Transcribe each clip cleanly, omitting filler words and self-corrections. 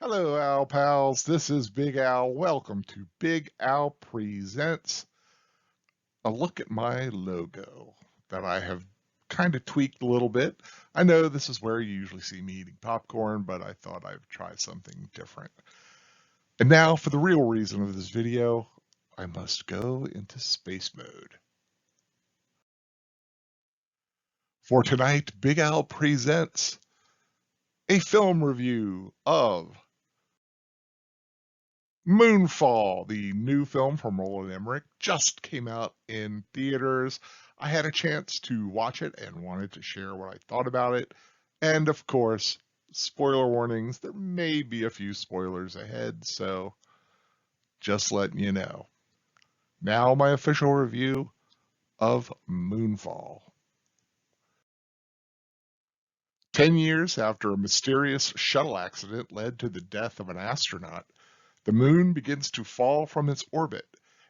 Hello, Al pals. This is Big Al. Welcome to Big Al Presents. A look at my logo that I have kind of tweaked a little bit. I know this is where you usually see me eating popcorn, but I thought I'd try something different. And now for the real reason of this video, I must go into space mode. For tonight, Big Al presents a film review of Moonfall, the new film from Roland Emmerich, just came out in theaters. I had a chance to watch it and wanted to share what I thought about it. And of course, spoiler warnings, there may be a few spoilers ahead, so just letting you know. Now, my official review of Moonfall. 10 years after a mysterious shuttle accident led to the death of an astronaut, the moon begins to fall from its orbit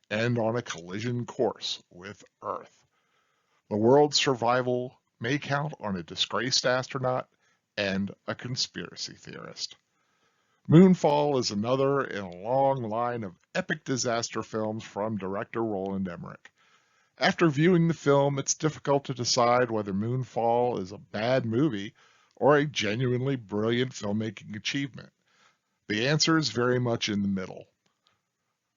and on a collision course with Earth. The world's survival may count on a disgraced astronaut and a conspiracy theorist. Moonfall is another in a long line of epic disaster films from director Roland Emmerich. After viewing the film, it's difficult to decide whether Moonfall is a bad movie or a genuinely brilliant filmmaking achievement. The answer is very much in the middle.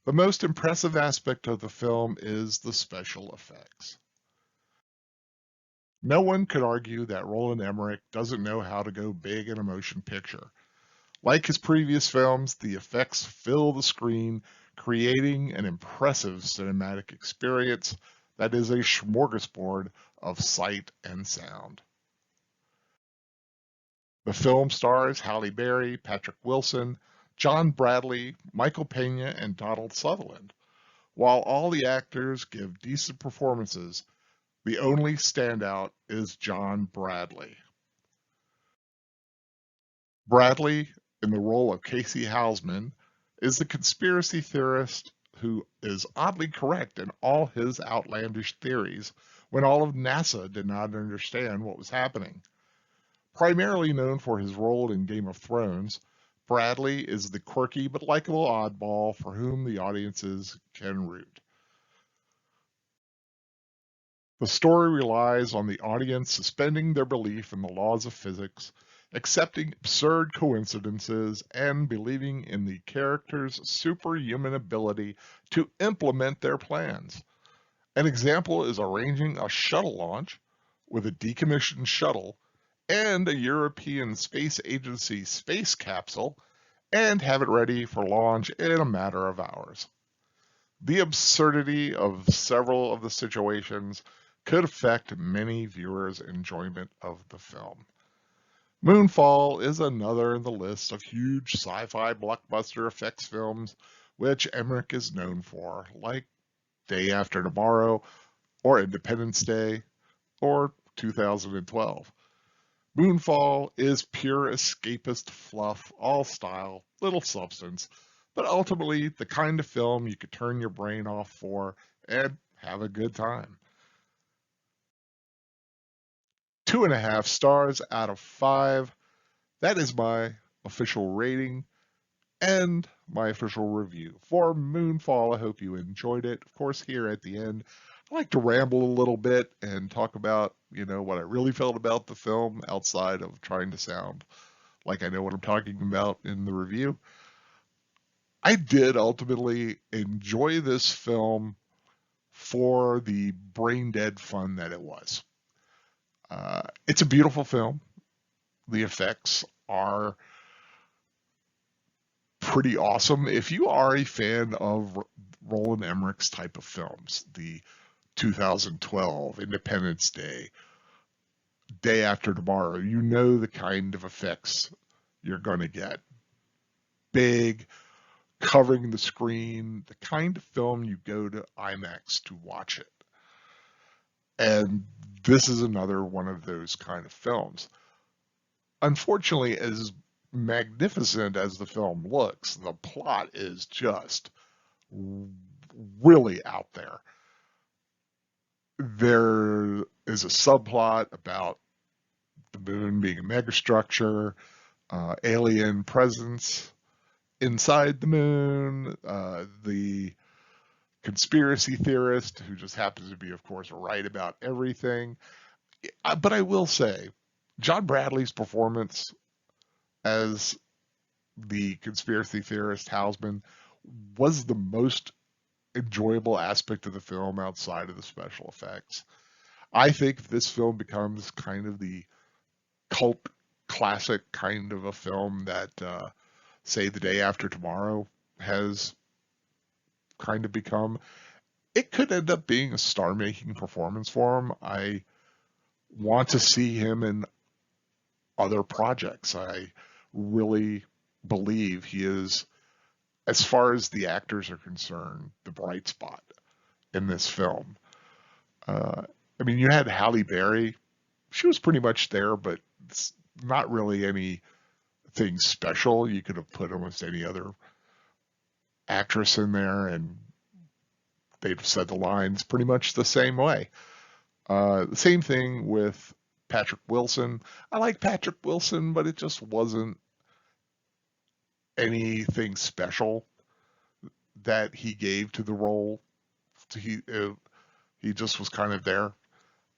The most impressive aspect of the film is the special effects. No one could argue that Roland Emmerich doesn't know how to go big in a motion picture. Like his previous films, the effects fill the screen, creating an impressive cinematic experience that is a smorgasbord of sight and sound. The film stars Halle Berry, Patrick Wilson, John Bradley, Michael Pena, and Donald Sutherland. While all the actors give decent performances, the only standout is John Bradley. Bradley, in the role of Casey Houseman, is the conspiracy theorist who is oddly correct in all his outlandish theories when all of NASA did not understand what was happening. Primarily known for his role in Game of Thrones, Bradley is the quirky but likable oddball for whom the audiences can root. The story relies on the audience suspending their belief in the laws of physics, accepting absurd coincidences, and believing in the characters' superhuman ability to implement their plans. An example is arranging a shuttle launch with a decommissioned shuttle and a European Space Agency space capsule and have it ready for launch in a matter of hours. The absurdity of several of the situations could affect many viewers' enjoyment of the film. Moonfall is another in the list of huge sci-fi blockbuster effects films which Emmerich is known for, like Day After Tomorrow or Independence Day or 2012. Moonfall is pure escapist fluff, all style, little substance, but ultimately the kind of film you could turn your brain off for and have a good time. 2.5 stars out of 5. That is my official rating and my official review for Moonfall. I hope you enjoyed it. Of course, here at the end, I like to ramble a little bit and talk about, what I really felt about the film outside of trying to sound like I know what I'm talking about in the review. I did ultimately enjoy this film for the brain dead fun that it was. It's a beautiful film. The effects are pretty awesome. If you are a fan of Roland Emmerich's type of films, the 2012 Independence Day, Day After Tomorrow, you know the kind of effects you're going to get. Big, covering the screen, the kind of film you go to IMAX to watch it. And this is another one of those kind of films. Unfortunately, as magnificent as the film looks, the plot is just really out there. There is a subplot about the moon being a megastructure, alien presence, inside the moon, the conspiracy theorist who just happens to be, of course, right about everything. But I will say, John Bradley's performance as the conspiracy theorist Hausman was the most enjoyable aspect of the film outside of the special effects. I think this film becomes kind of the cult classic kind of a film that, say, The Day After Tomorrow has kind of become. It could end up being a star-making performance for him. I want to see him in other projects. I really believe he is, as far as the actors are concerned, the bright spot in this film. Uh, I mean, you had Halle Berry. She was pretty much there, but it's not really anything special. You could have put almost any other actress in there, and they'd have said the lines pretty much the same way. The same thing with Patrick Wilson. I like Patrick Wilson, but it just wasn't anything special that he gave to the role. He just was kind of there.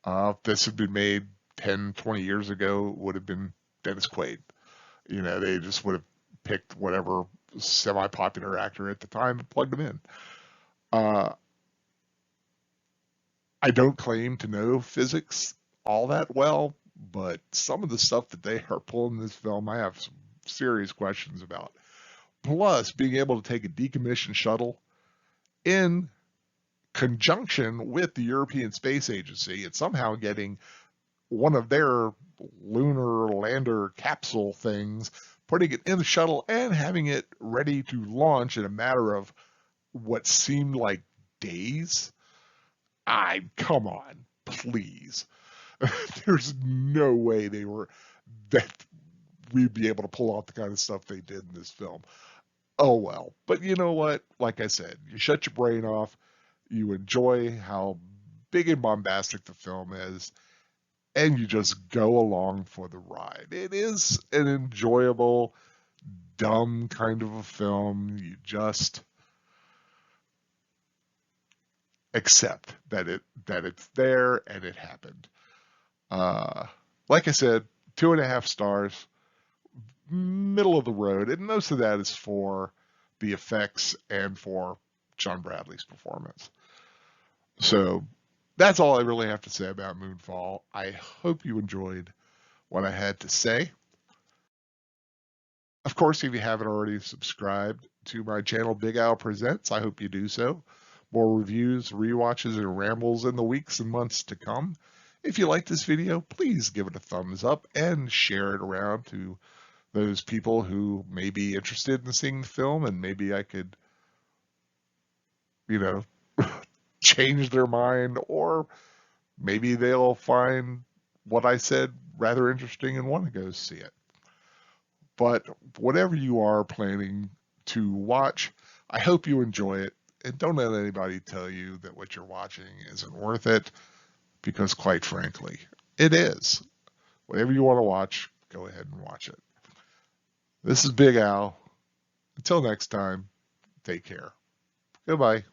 If this had been made 10, 20 years ago, it would have been Dennis Quaid. You know, they just would have picked whatever semi-popular actor at the time and plugged him in. Uh, I don't claim to know physics all that well, but some of the stuff that they are pulling in this film, I have some serious questions about. Plus, being able to take a decommissioned shuttle in conjunction with the European Space Agency and somehow getting one of their lunar lander capsule things, putting it in the shuttle and having it ready to launch in a matter of what seemed like days. Come on, please. There's no way that we'd be able to pull off the kind of stuff they did in this film. Oh well. But you know what? Like I said, you shut your brain off, you enjoy how big and bombastic the film is, and you just go along for the ride. It is an enjoyable, dumb kind of a film. You just accept that it's there and it happened. Uh, like I said, 2.5 stars, middle of the road, and most of that is for the effects and for John Bradley's performance. So that's all I really have to say about Moonfall. I hope you enjoyed what I had to say. Of course, if you haven't already subscribed to my channel, Big Al Presents, I hope you do so. More reviews, rewatches, and rambles in the weeks and months to come. If you like this video, please give it a thumbs up and share it around to those people who may be interested in seeing the film, and maybe I could, you know, change their mind, or maybe they'll find what I said rather interesting and want to go see it. But whatever you are planning to watch, I hope you enjoy it. And don't let anybody tell you that what you're watching isn't worth it, because quite frankly, it is. Whatever you want to watch, go ahead and watch it. This is Big Al. Until next time, take care. Goodbye.